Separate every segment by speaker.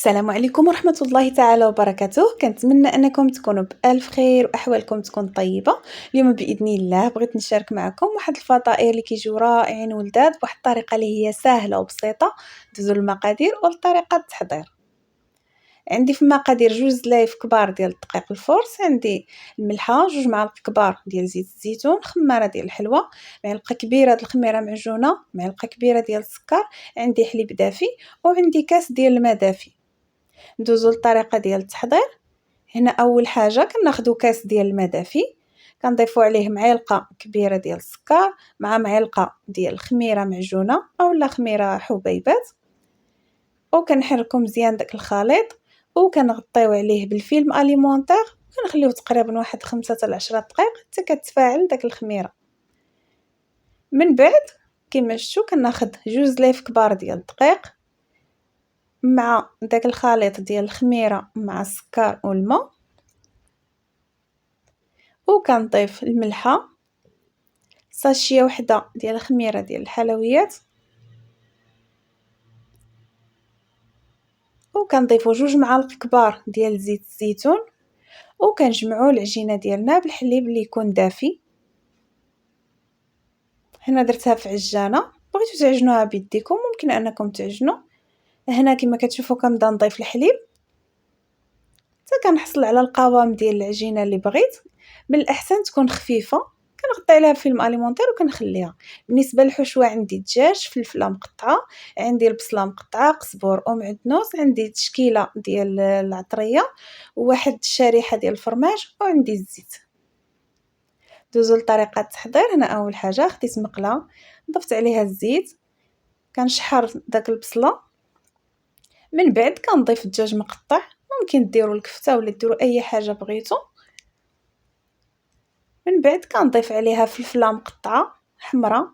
Speaker 1: السلام عليكم ورحمة الله تعالى وبركاته. كنتمنى أنكم تكونوا بألف خير وأحوالكم تكون طيبة. اليوم بإذن الله بغيت نشارك معكم واحد الفطائر اللي كيجيو رائعين ولذاذ بواحد الطريقة اللي هي سهلة وبسيطة. ندوزو للمقادير والطريقة التحضير. عندي في المقادير 2 زلايف كبار ديال الدقيق الفورس، عندي الملحة، 2 معالق كبار ديال زيت الزيتون، خمارة ديال الحلوى، معلقة كبيرة د الخميرة معجونة، معلقة كبيرة ديال السكر، عندي حليب دافي وعندي كاس ديال الماء دافي. ندوزو للطريقة ديال التحضير. هنا أول حاجة كناخدو كاس ديال الماء دافي، كنضيفو عليه معلقة كبيرة ديال السكر مع معلقة ديال الخميرة معجونة أولا خميرة حبيبات، وكنحركو مزيان داك الخليط وكنغطيو عليه بالفيلم أليمونتير، كنخليوه تقريبا واحد 5 حتى ل 10 دقائق حتى كتفاعل داك الخميرة. من بعد كما شفتو كناخد 2 زلايف كبار ديال الدقيق مع داك الخليط ديال الخميرة مع السكر والماء، وكنضيف الملحة، ساشية وحدة ديال الخميرة ديال الحلويات، وكنضيفو 2 معالق كبار ديال زيت الزيتون، وكنجمعو العجينة ديالنا بالحليب اللي يكون دافي. هنا درتها في عجانة، بغيتو تعجنوها بيديكم ممكن انكم تعجنوا. هنا كما كتشوفوا كنبدا نضيف الحليب حتى كنحصل على القوام ديال العجينه اللي بغيت. من الاحسن تكون خفيفه، كنغطي عليها فيلم اليمونتير وكنخليها. بالنسبه للحشوه عندي دجاج، فلفله مقطعه، عندي البصله مقطعه، قزبور ومعدنوس، عندي تشكيله ديال العطريه وواحد الشريحه ديال الفرماج وعندي الزيت. دوزو لطريقه التحضير. هنا اول حاجه خديت مقله ضفت عليها الزيت، كنشحر داك البصله، من بعد كنضيف الدجاج مقطع، ممكن ديروا الكفته ولا ديروا اي حاجه بغيتو. من بعد كنضيف عليها فلفله مقطعه حمراء،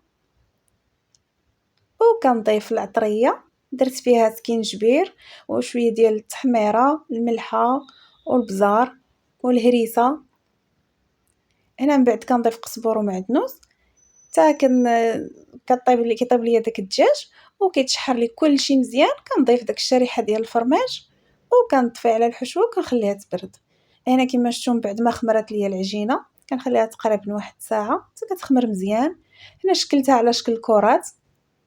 Speaker 1: وكنضيف العطريه درت فيها سكينجبير وشويه ديال التحميره، الملحه والبزار والهريسه. هنا من بعد كنضيف قزبور ومعدنوس حتى كيطيب ليا داك الدجاج وكيتشحر لي كلشي مزيان. كنضيف داك الشريحه ديال الفرماج وكنطفي على الحشوه وكنخليها تبرد. هنا كما شفتوا من بعد ما خمرت ليا العجينه كنخليها تقريبا واحد ساعه حتى كتخمر مزيان. هنا شكلتها على شكل كرات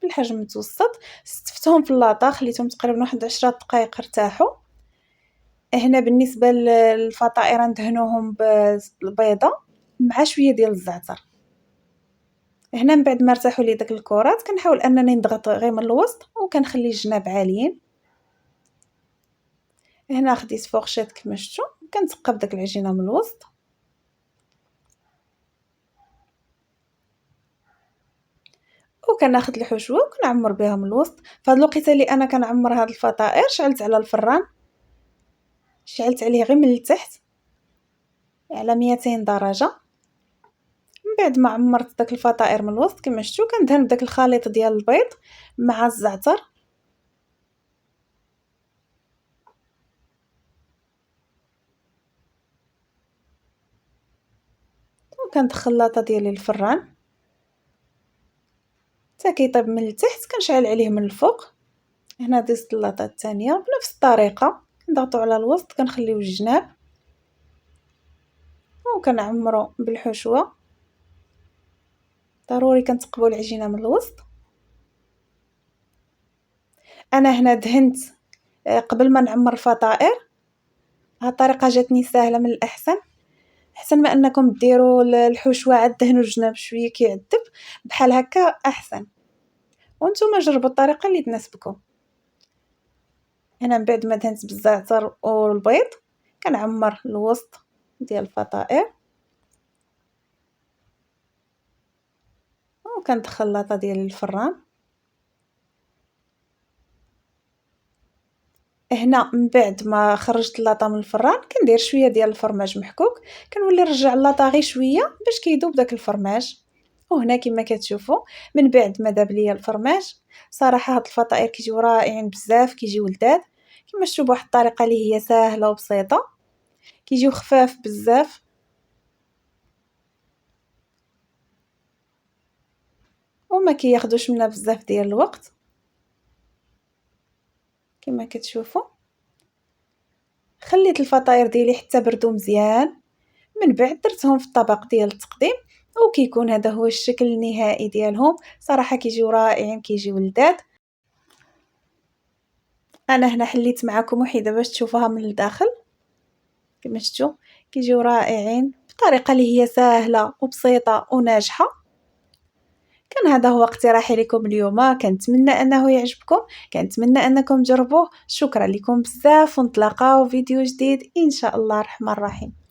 Speaker 1: بالحجم متوسط، ستفتهم في اللاطه خليتهم تقريبا واحد 10 دقائق ارتاحوا. هنا بالنسبه للفطائر ندهنوهم بالبيضه مع شويه ديال الزعتر. هنا من بعد ما ارتاحوا لي داك الكرات كنحاول انني نضغط غير من الوسط وكنخلي الجناب عاليين. هنا خديت فورشيط كما شفتوا كنثقب داك العجينه من الوسط، وكناخذ الحشوه وكنعمر بها من الوسط. فهاد الوقيته اللي انا كنعمر هاد الفطائر شعلت على الفران، شعلت عليه غير من التحت على 200 درجه. من بعد ما عمرت داك الفطائر من الوسط كما شفتوا كندهن بداك الخليط ديال البيض مع الزعتر، وكندخل اللاطه ديالي للفران حتى كيطيب من التحت، كنشعل عليه من الفوق. هنا دزت اللاطه الثانيه بنفس الطريقه، كنضغطوا على الوسط كنخليو الجناب وكنعمروا بالحشوه. ضروري كنتقبوا العجينه من الوسط. انا هنا دهنت قبل ما نعمر الفطائر. هاد الطريقه جاتني سهله، من الاحسن احسن ما انكم ديروا الحشوه عاد دهنوا الجناب شويه كيعذب بحال هكا احسن. وانتم جربوا الطريقه اللي تناسبكم. هنا من بعد ما دهنت بالزعتر والبيض كنعمر الوسط ديال الفطائر وكندخل اللاطه ديالي للفران. هنا من بعد ما خرجت اللاطه من الفران كندير شويه ديال الفرماج محكوك، كنولي نرجع اللاطه غير شويه باش كيذوب داك الفرماج. وهنا كما كتشوفوا من بعد ما داب ليا الفرماج صراحه هاد الفطائر كيجيو رائعين بزاف، كيجيو لذاذ كما شفتوا بواحد الطريقه اللي هي سهله وبسيطه، كيجيو خفاف بزاف وما كياخذوش منا بزاف ديال الوقت كما كتشوفوا. خليت الفطاير ديالي حتى بردوا مزيان، من بعد درتهم في الطبق ديال التقديم، وكيكون هذا هو الشكل النهائي ديالهم. صراحة كيجيو رائعين، كيجيو لذاذ. أنا هنا حليت معاكم وحدة باش تشوفوها من الداخل، كما شفتوا كيجيو رائعين بطريقة اللي هي ساهلة وبسيطة وناجحة. كان هذا هو اقتراحي لكم اليوم، كنتمنى أنه يعجبكم، كنتمنى أنكم تجربوه. شكرا لكم بزاف، ونتلاقاو فيديو جديد إن شاء الله الرحمن الرحيم.